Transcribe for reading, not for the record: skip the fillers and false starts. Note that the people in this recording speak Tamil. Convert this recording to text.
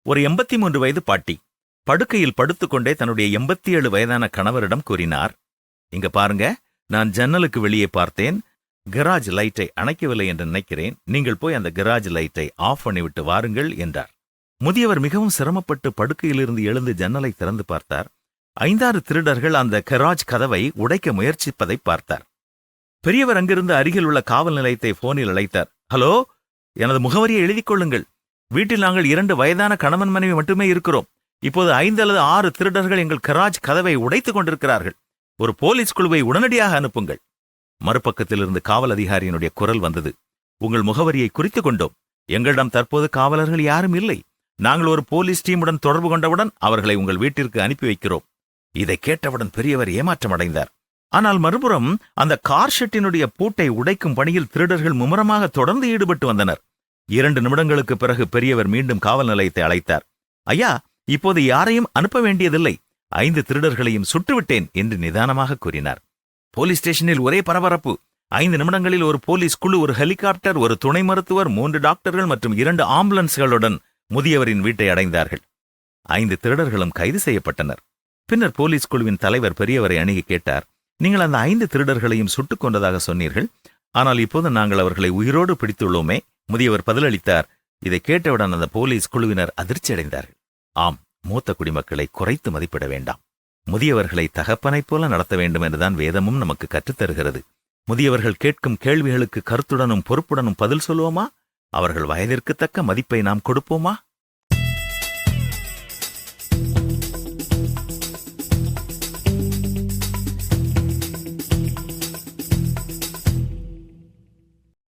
ஒரு 83 வயது பாட்டி படுக்கையில் படுத்துக்கொண்டே தன்னுடைய 87 வயதான கணவரிடம் கூறினார், இங்க பாருங்க, நான் ஜன்னலுக்கு வெளியே பார்த்தேன், கராஜ் லைட்டை அணைக்கவில்லை என்று நினைக்கிறேன், நீங்கள் போய் அந்த கராஜ் லைட்டை ஆஃப் பண்ணிவிட்டு வாருங்கள் என்றார். முதியவர் மிகவும் சிரமப்பட்டு படுக்கையிலிருந்து எழுந்து ஜன்னலை திறந்து பார்த்தார். 5-6 திருடர்கள் அந்த கராஜ் கதவை உடைக்க முயற்சிப்பதை பார்த்தார். பெரியவர் அங்கிருந்து அருகில் உள்ள காவல் நிலையத்தை போனில் அழைத்தார். ஹலோ, எனது முகவரியை எழுதிக் கொள்ளுங்கள். வீட்டில் நாங்கள் 2 வயதான கணவன் மனைவி மட்டுமே இருக்கிறோம். இப்போது 5 அல்லது 6 திருடர்கள் எங்கள் கராஜ் கதவை உடைத்துக் கொண்டிருக்கிறார்கள். ஒரு போலீஸ் குழுவை உடனடியாக அனுப்புங்கள். மறுபக்கத்திலிருந்து காவல் அதிகாரியினுடைய குரல் வந்தது. உங்கள் முகவரியை குறித்துக் கொண்டோம். எங்களிடம் தற்போது காவலர்கள் யாரும் இல்லை. நாங்கள் ஒரு போலீஸ் டீமுடன் தொடர்பு கொண்டவுடன் அவர்களை உங்கள் வீட்டிற்கு அனுப்பி வைக்கிறோம். இதை கேட்டவுடன் பெரியவர் ஏமாற்றமடைந்தார். ஆனால் மறுபுறம் அந்த கார் ஷெட்டினுடைய பூட்டை உடைக்கும் பணியில் திருடர்கள் மும்முரமாக தொடர்ந்து ஈடுபட்டு வந்தனர். 2 நிமிடங்களுக்கு பிறகு பெரியவர் மீண்டும் காவல் நிலையத்தை அழைத்தார். ஐயா, இப்போது யாரையும் அனுப்ப வேண்டியதில்லை. 5 திருடர்களையும் சுட்டுவிட்டேன் என்று நிதானமாக கூறினார். போலீஸ் ஸ்டேஷனில் ஒரே பரபரப்பு. 5 நிமிடங்களில் ஒரு போலீஸ் குழு, ஒரு ஹெலிகாப்டர், ஒரு துணை மருத்துவர், 3 டாக்டர்கள் மற்றும் 2 ஆம்புலன்ஸ்களுடன் முதியவரின் வீட்டை அடைந்தார்கள். 5 திருடர்களும் கைது செய்யப்பட்டனர். பின்னர் போலீஸ் குழுவின் தலைவர் பெரியவரை அணுகி கேட்டார், நீங்கள் அந்த 5 திருடர்களையும் சுட்டுக் கொண்டதாக சொன்னீர்கள். ஆனால் இப்போது நாங்கள் அவர்களை உயிரோடு பிடித்துள்ளோமே. முதியவர் பதிலளித்தார். இதை கேட்டவுடன் அந்த போலீஸ் குழுவினர் அதிர்ச்சி அடைந்தார்கள். ஆம், மூத்த குடிமக்களை குறைத்து மதிப்பிட வேண்டாம். முதியவர்களை தகப்பனைப் போல நடத்த வேண்டும் என்றுதான் வேதமும் நமக்கு கற்றுத்தருகிறது. முதியவர்கள் கேட்கும் கேள்விகளுக்கு கருத்துடனும் பொறுப்புடனும் பதில் சொல்லுவோமா? அவர்கள் வயதிற்கு தக்க மதிப்பை நாம் கொடுப்போமா?